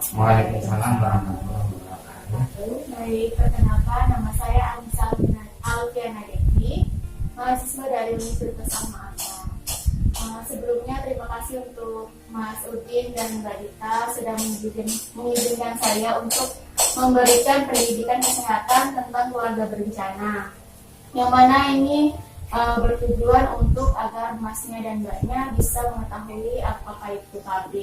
Waalaikumsalam warahmatullahi wabarakatuh. Baik, perkenalkan nama saya Anissa Alfiana Devi, mahasiswa dari Universitas Al-Ma'ata. Sebelumnya terima kasih untuk Mas Udin dan Mbak Dita sudah mengizinkan saya untuk memberikan pendidikan kesehatan tentang keluarga berencana, yang mana ini bertujuan untuk agar Masnya dan Mbaknya bisa mengetahui apakah itu KB,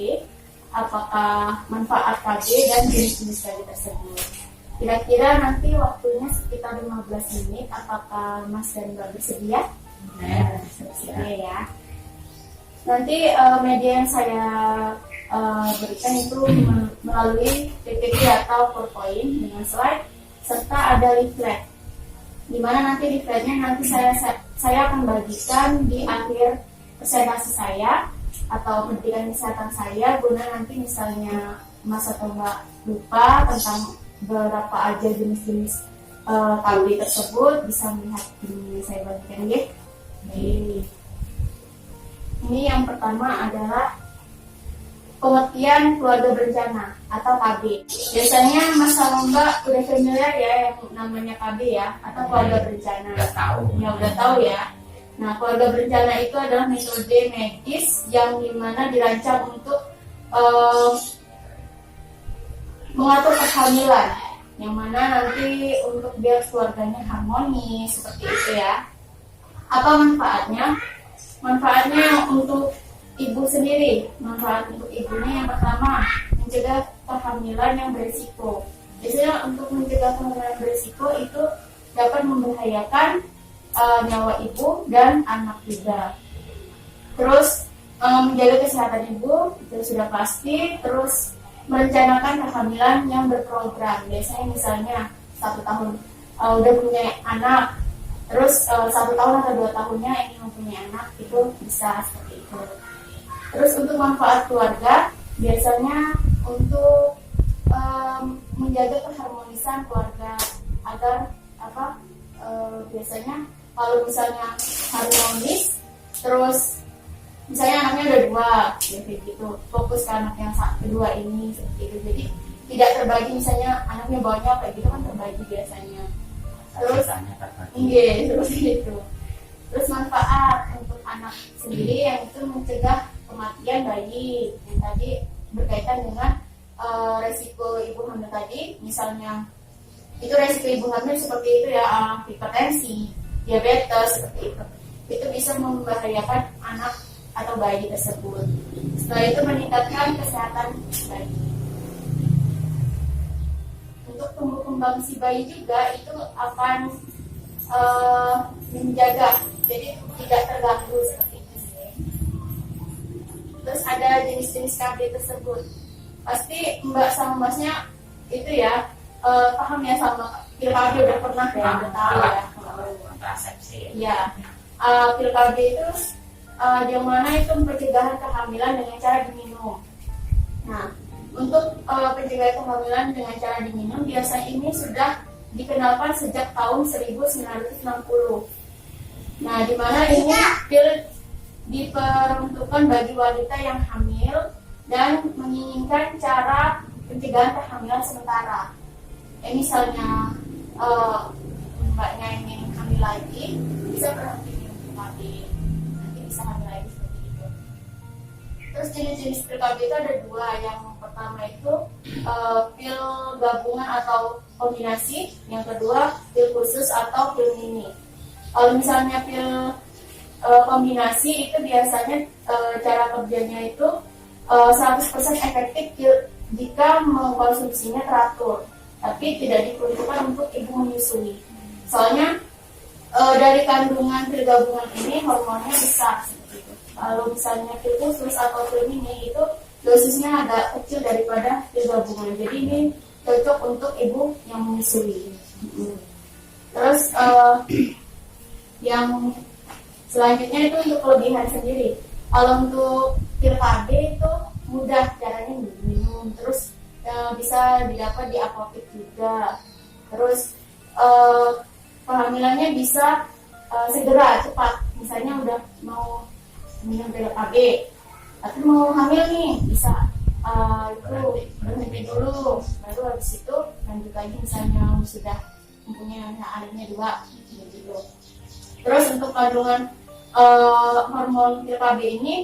apakah manfaat KB dan jenis-jenis KB tersebut. Kira-kira nanti waktunya sekitar 15 menit. Apakah Mas dan Mbak bersedia? Bersedia ya. Nanti media yang saya berikan itu melalui PPT atau PowerPoint dengan slide serta ada leaflet. Di mana nanti leafletnya nanti saya akan bagikan di akhir presentasi saya atau pendidikan kesehatan saya, guna nanti misalnya Mas atau Mbak lupa tentang berapa aja jenis-jenis KB tersebut, bisa melihat di saya bagikan ya. Ini yang pertama adalah pengertian keluarga berencana atau KB. Biasanya Mas sama Mbak udah familiar ya yang namanya KB ya, atau keluarga berencana. Udah tahu ya. Nah, keluarga berencana itu adalah metode medis yang dimana dirancang untuk mengatur kehamilan, yang mana nanti untuk biar keluarganya harmonis seperti itu ya. Apa manfaatnya? Manfaatnya untuk ibu sendiri. Manfaat untuk ibunya yang pertama, mencegah kehamilan yang berisiko. Biasanya untuk mencegah kehamilan berisiko itu dapat membahayakan nyawa ibu dan anak juga. Terus menjaga kesehatan ibu itu sudah pasti. Terus merencanakan kehamilan yang berprogram. Biasanya misalnya 1 tahun udah punya anak, terus 1 tahun atau 2 tahunnya ingin mempunyai anak, itu bisa seperti itu. Terus untuk manfaat keluarga, biasanya untuk menjaga keharmonisan keluarga agar biasanya kalau misalnya harmonis, terus misalnya anaknya ada 2, ya kayak gitu, fokus ke anak yang kedua ini seperti itu. Jadi tidak terbagi, misalnya anaknya banyak kayak gitu kan terbagi biasanya. Terus seperti itu. Terus manfaat untuk anak sendiri yang itu mencegah kematian bayi, yang tadi berkaitan dengan resiko ibu hamil tadi. Misalnya itu resiko ibu hamil seperti itu ya, hipertensi, diabetes seperti itu bisa membahayakan anak atau bayi tersebut. Setelah itu meningkatkan kesehatan bayi. Untuk tumbuh kembang si bayi juga itu akan menjaga, jadi tidak terganggu seperti itu. Terus ada jenis-jenis KB tersebut. Pasti Mbak sama Masnya itu ya paham ya sama pil KB, udah pernah ya, udah tahu ya. Ya, pil KB itu yang mana itu pencegahan kehamilan dengan cara diminum. Nah, untuk pencegahan kehamilan dengan cara diminum biasanya ini sudah dikenalkan sejak tahun 1960. Nah, di mana ini pil diperuntukkan bagi wanita yang hamil dan menginginkan cara pencegahan kehamilan sementara. Misalnya mbaknya ingin hamil lagi, bisa berhenti minum KB. Bisa hamil lagi seperti itu. Terus jenis-jenis pil KB itu ada 2. Yang pertama itu pil gabungan atau kombinasi. Yang kedua pil khusus atau pil mini. Kalau misalnya pil kombinasi itu biasanya cara kerjanya itu 100% efektif jika mengkonsumsinya teratur, tapi tidak diperuntukkan untuk ibu menyusui. Soalnya dari kandungan pil gabungan ini hormonnya besar seperti itu. Kalau misalnya pil khusus atau pil mini itu dosisnya agak kecil daripada pil gabungan. Jadi ini cocok untuk ibu yang menyusui. Terus yang selanjutnya itu untuk kelebihan sendiri. Kalau untuk pil KB itu mudah caranya minum, terus bisa didapat di apotek juga. Terus kehamilannya bisa segera, cepat. Misalnya udah mau minum pil KB, tapi mau hamil nih, bisa itu berhenti dulu, baru habis itu lanjut lagi misalnya sudah mempunyai adanya 2 gitu. Terus untuk kandungan hormon pil KB ini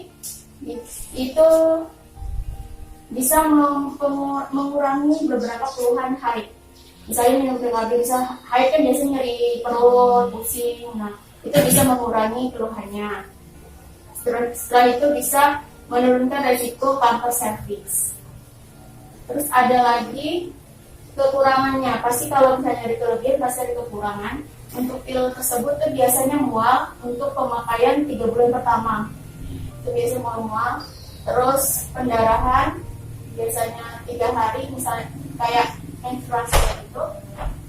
itu bisa mengurangi beberapa keluhan haid. Misalnya minum pil KB bisa haid kan biasanya nyeri perut, pusing, nah itu bisa mengurangi keluhannya. Setelah itu bisa menurunkan resiko kanker serviks. Terus ada lagi kekurangannya, pasti kalau misalnya ada kelebihan pasti ada kekurangan. Untuk pil tersebut tuh biasanya mual untuk pemakaian 3 bulan pertama, itu biasanya mual. Terus pendarahan biasanya 3 hari, misalnya kayak menstruasi itu.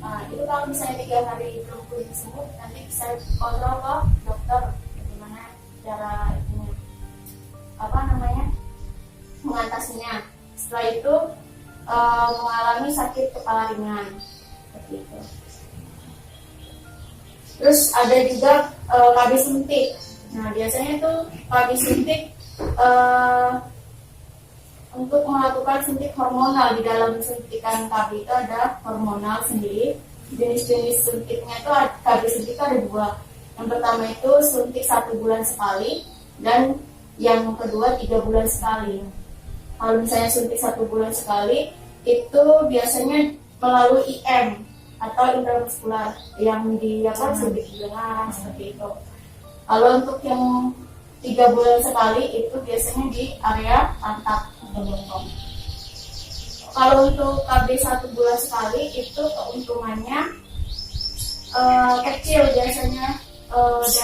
Nah, itu kalau misalnya 3 hari belum pulih sembuh, nanti bisa kontrol ke dokter bagaimana cara ini mengatasinya. Setelah itu mengalami sakit kepala ringan seperti itu. Terus ada juga KB suntik. Nah biasanya itu KB suntik untuk melakukan suntik hormonal. Di dalam suntikan KB itu ada hormonal sendiri. Jenis-jenis suntiknya itu KB suntik ada 2. Yang pertama itu suntik 1 bulan sekali, dan yang kedua 3 bulan sekali. Kalau misalnya suntik 1 bulan sekali itu biasanya melalui IM atau intramuskular yang suntik di lengan seperti itu. Kalau untuk yang 3 bulan sekali itu biasanya di area pantat atau bokong. Kalau untuk KB 1 bulan sekali itu keuntungannya kecil biasanya,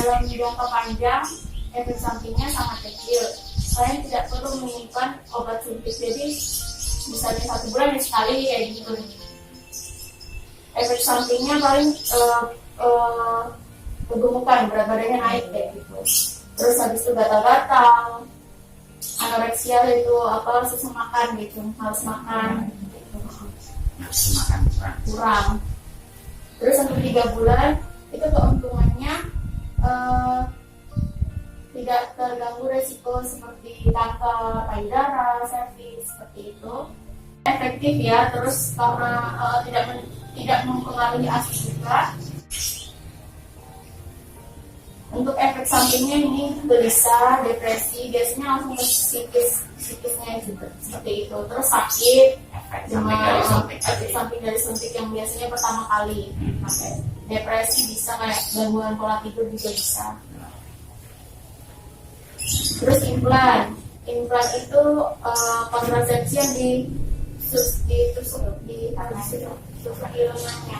dalam jangka panjang efek sampingnya sangat kecil. Kalian tidak perlu menyimpan obat suntik, jadi misalnya 1 bulan sekali kayak gitu. Efek sampingnya paling kegemukan, berat badannya naik kayak gitu. Terus habis itu gatal-gatal, anoreksia itu susah makan gitu, harus makan gitu. Nafsu makan kurang. Terus untuk 3 bulan itu keuntungannya tidak terganggu resiko seperti kanker payudara, serviks seperti itu. Efektif ya, terus karena tidak mempengaruhi ASI juga. Untuk efek sampingnya ini gelisah, depresi, biasanya langsung ke psikisnya juga seperti itu. Terus sakit, efek samping dari suntik yang biasanya pertama kali. Depresi bisa, kayak gangguan pola tidur juga bisa. Terus implan itu kontrasepsi yang ditusuk di lengannya.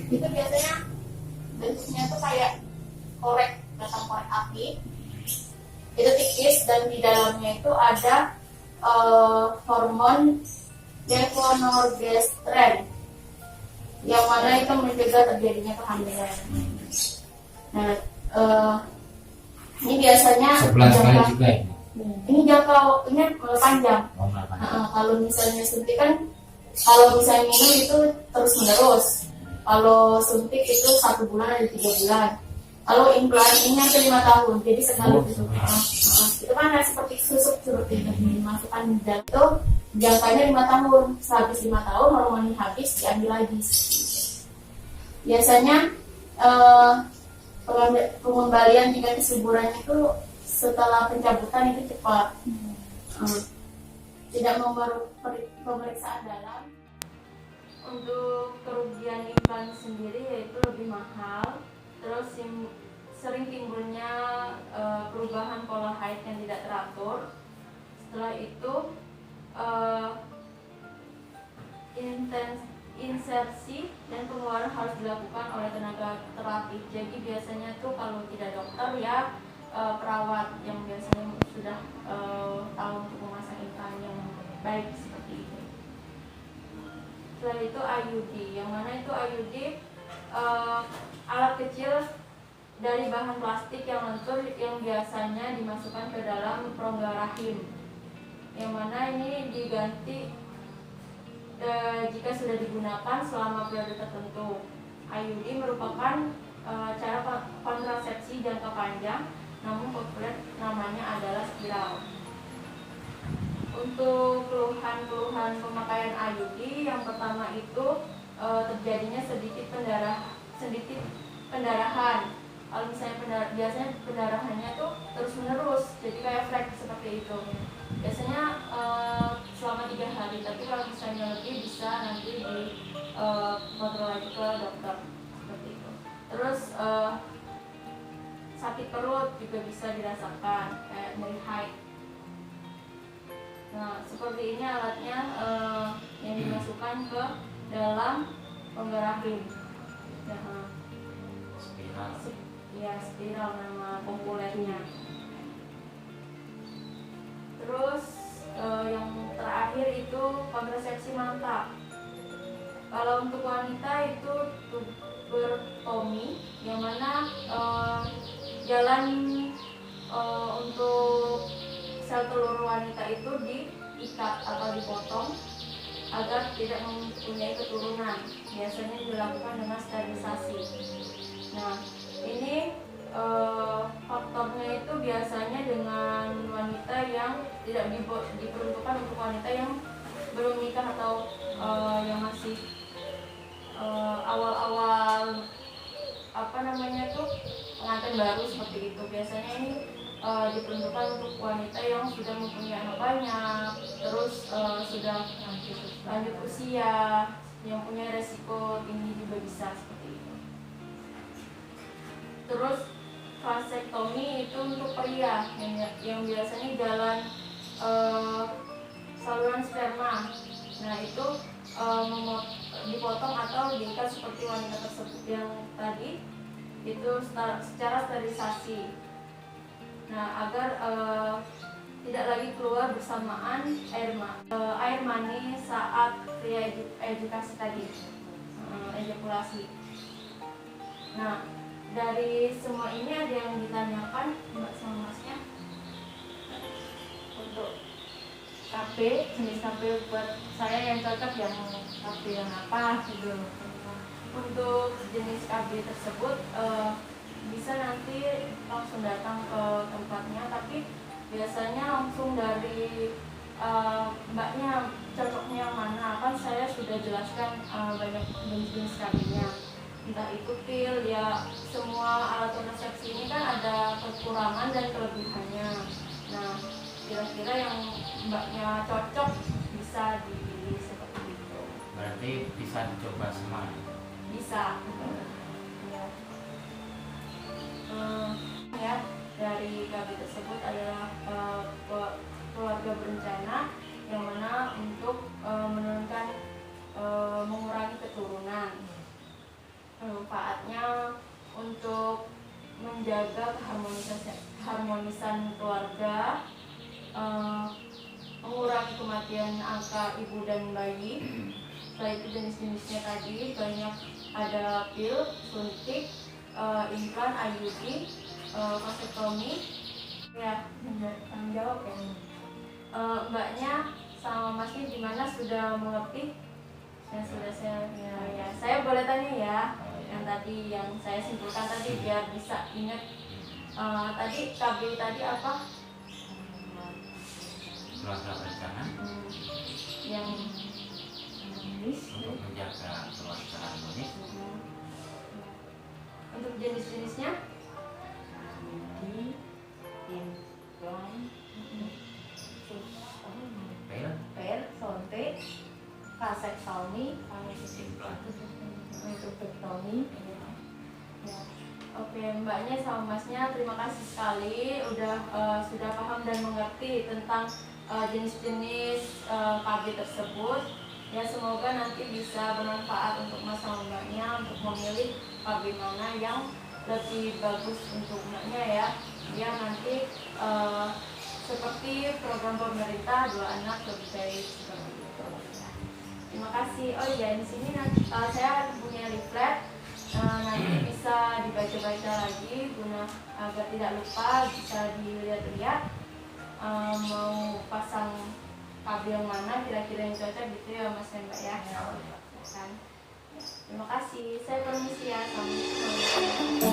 Itu biasanya bentuknya tuh kayak batang korek api. Itu tipis dan di dalamnya itu ada hormon levonorgestrel yang mana itu mencegah terjadinya kehamilan. Nah, ini biasanya ini jangka waktunya panjang. Kalau misalnya suntik kan, kalau misalnya minum itu terus menerus. Kalau suntik itu 1 bulan atau 3 bulan. Kalau implan ini sampai 5 tahun, jadi sekali itu. Itu kan seperti susuk seperti itu, dimasukkan dan itu jangkanya 5 tahun. Sehabis 5 tahun hormonnya habis, diambil lagi. Biasanya pengembalian tingkat kesuburan itu setelah pencabutan itu cepat. Tidak memerlukan pemeriksaan dalam. Untuk kerugian implan sendiri yaitu lebih mahal, terus sering timbulnya perubahan pola haid yang tidak teratur. Setelah itu insersi dan pengeluaran harus dilakukan oleh tenaga terapis. Jadi biasanya tuh kalau tidak dokter ya perawat yang biasanya sudah tahu untuk memasang implan yang baik seperti itu. Setelah itu IUD, yang mana itu IUD alat kecil dari bahan plastik yang lentur yang biasanya dimasukkan ke dalam rongga rahim, yang mana ini diganti jika sudah digunakan selama periode tertentu. IUD merupakan cara kontrasepsi jangka panjang, namun populer namanya adalah spiral. Untuk keluhan-keluhan pemakaian IUD, yang pertama itu terjadinya sedikit pendarahan. Kalau misalnya biasanya pendarahannya tuh terus menerus, jadi kayak flek seperti itu. Biasanya selama 3 hari, tapi kalau misalnya lebih bisa nanti di kontrol lagi ke dokter seperti itu. Terus sakit perut juga bisa dirasakan, kayak nyeri haid. Nah, seperti ini alatnya yang dimasukkan ke dalam penggerak rahim. Spiral. Ya, spiral nama populernya. Terus yang terakhir itu kontrasepsi mantap. Kalau untuk wanita itu tubertomi, yang mana jalan untuk sel telur wanita itu diikat atau dipotong agar tidak mempunyai keturunan. Biasanya dilakukan dengan sterilisasi. Nah, ini faktornya itu biasanya dengan wanita yang tidak diperuntukkan untuk wanita yang belum nikah atau yang masih awal-awal pengantin baru seperti itu. Biasanya ini diperuntukkan untuk wanita yang sudah mempunyai anak banyak, terus sudah lanjut usia, yang punya resiko tinggi juga bisa seperti itu. Terus vasektomi itu untuk pria yang biasanya jalan saluran sperma. Nah, itu dipotong atau diikat seperti wanita tersebut yang tadi itu secara sterilisasi. Nah, agar tidak lagi keluar bersamaan air mani saat pria edukasi tadi, ejakulasi. Nah, dari semua ini ada yang ditanyakan Mbak sama Masnya untuk KB, jenis KB buat saya yang cocok yang KB yang apa gitu. Untuk jenis KB tersebut bisa nanti langsung datang ke tempatnya, tapi biasanya langsung dari mbaknya cocoknya yang mana. Kan saya sudah jelaskan banyak jenis-jenis KB-nya, entah itu pil ya, semua alat kontrasepsi ini kan ada kekurangan dan kelebihannya. Nah, kira-kira yang mbaknya cocok bisa dipilih seperti itu. Berarti bisa dicoba semua? Bisa. Ya, dari KB tersebut adalah keluarga berencana, yang mana untuk menurunkan mengurangi keturunan. Manfaatnya untuk menjaga keharmonisan keluarga, mengurangi kematian angka ibu dan bayi. Setelah itu jenis-jenisnya tadi banyak, ada pil, suntik, implan, IUD, vasektomi. Ya, tanggung jawab ya. Mbaknya sama Masnya gimana, sudah mengerti? Saya boleh tanya ya, yang tadi yang saya simpulkan tadi biar bisa ingat. Tadi KB tadi apa? Keluarga berencana. Yang untuk menjaga keluarga harmonis. Untuk jenis-jenisnya? Pil, suntik, vasektomi, tubertomi. Ya. Oke, mbaknya sama masnya terima kasih sekali sudah paham dan mengerti tentang jenis-jenis KB tersebut. Ya, semoga nanti bisa bermanfaat untuk mas sama mbaknya untuk memilih KB mana yang lebih bagus untuk mbaknya ya. Biar nanti seperti program pemerintah 2 anak lebih baik seperti itu. Terima kasih. Oh iya, di sini nanti saya punya leaflet, nanti bisa dibaca-baca lagi guna agar tidak lupa, bisa dilihat-lihat mau pasang KB yang mana kira-kira yang cocok gitu ya Mas dan Mbak ya. Kan? Terima kasih. Saya permisi ya. Assalamualaikum.